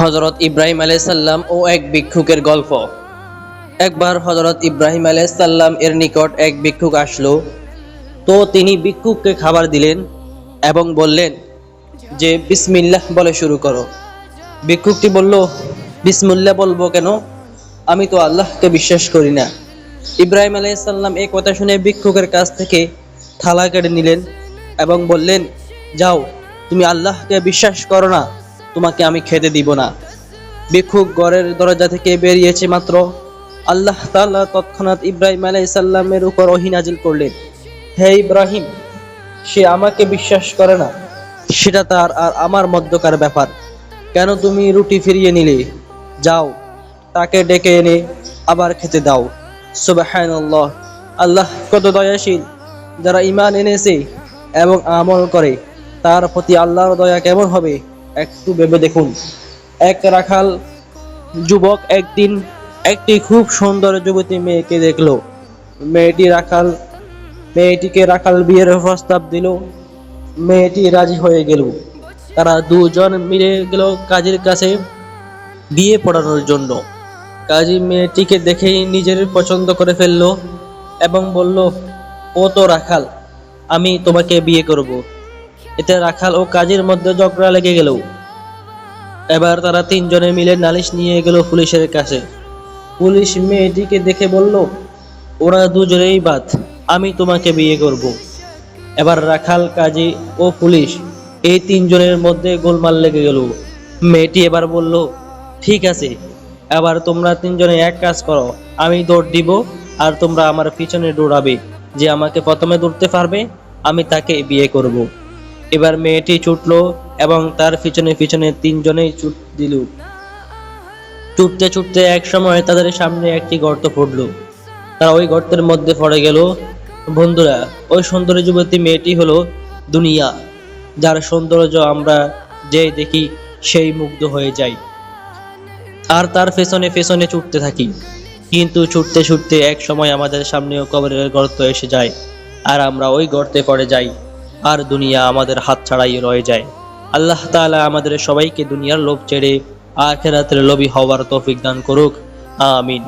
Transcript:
হযরত ইব্রাহিম আলাইহিস সালাম ও এক ভিক্ষুকের গল্প। একবার হযরত ইব্রাহিম আলাইহিস সালাম এর নিকট এক ভিক্ষুক আসলো। তো তিনি ভিক্ষুককে খাবার দিলেন এবং বললেন যে বিসমিল্লাহ বলে শুরু করো। ভিক্ষুকটি বলল, বিসমিল্লাহ বলবো কেন? আমি তো আল্লাহকে বিশ্বাস করি না। ইব্রাহিম আলাইহিস সালাম এই কথা শুনে ভিক্ষুকের কাছ থেকে থালা কেড়ে নিলেন এবং বললেন, যাও, তুমি আল্লাহকে বিশ্বাস করো না, তোমাকে আমি খেতে দিব না। ভিক্ষুক ঘরের দরজা থেকে বেরিয়েছে মাত্র আল্লাহ তাআলা তৎক্ষণাৎ ইব্রাহিম আলাইহিস সালামের উপর ওহী নাজিল করলেন, হে ইব্রাহিম, সে আমাকে বিশ্বাস করে না, সেটা তার আর আমার মধ্যকার ব্যাপার। কেন তুমি রুটি ফিরিয়ে নিলে? যাও, তাকে ডেকে এনে আবার খেতে দাও। সুবহানাল্লাহ, আল্লাহ কত দয়াশীল। যারা ঈমান এনেছে এবং আমল করে তার প্রতি আল্লাহর দয়া কেমন হবে একটু ভেবে দেখুন। এক রাখাল যুবক একদিন একটি খুব সুন্দর যুবতী মেয়েকে দেখলো। মেয়েটিকে রাখাল বিয়ের প্রস্তাব দিল। মেয়েটি রাজি হয়ে গেল। তারা দুজন মিলে গেল কাজীর কাছে বিয়ে পড়ানোর জন্য। কাজী মেয়েটিকে দেখেই নিজের পছন্দ করে ফেললো এবং বলল, ও তো রাখাল, আমি তোমাকে বিয়ে করব। এতে রাখাল ও কাজীর মধ্যে ঝগড়া লেগে গেল। এবার তারা তিনজনে মিলে নালিশ নিয়ে গেল পুলিশের কাছে। পুলিশ মেয়েটিকে দেখে বলল, ওরা দুজনেই বাদ, আমি তোমাকে বিয়ে করব। এবার রাখাল, কাজী ও পুলিশ এই তিনজনের মধ্যে গোলমাল লেগে গেল। মেয়েটি এবার বলল, ঠিক আছে, এবার তোমরা তিনজনে এক কাজ করো, আমি দৌড় দিব আর তোমরা আমার পিছনে দৌড়াবে। যে আমাকে প্রথমে দৌড়তে পারবে আমি তাকে বিয়ে করব। এবার মেয়েটি ছুটলো এবং তার পিছনে পিছনে তিনজনেই ছুট দিল। ছুটতে ছুটতে এক সময় তাদের সামনে একটি গর্ত পড়লো। তারা ওই গর্তের মধ্যে পড়ে গেল। বন্ধুরা, ওই সুন্দরী যুবতী মেয়েটি হলো দুনিয়া, যার সৌন্দর্য আমরা যেই দেখি সেই মুগ্ধ হয়ে যাই আর তার পেছনে পেছনে ছুটতে থাকি। কিন্তু ছুটতে ছুটতে এক সময় আমাদের সামনেও কবরের গর্ত এসে যায় আর আমরা ওই গর্তে পড়ে যাই আর দুনিয়া আমাদের হাত ছাড়াই রয়ে যায়। আল্লাহ তাআলা আমাদের সবাইকে দুনিয়ার লোভ ছেড়ে আখিরাতের লোভী হওয়ার তৌফিক দান করুক। আমিন।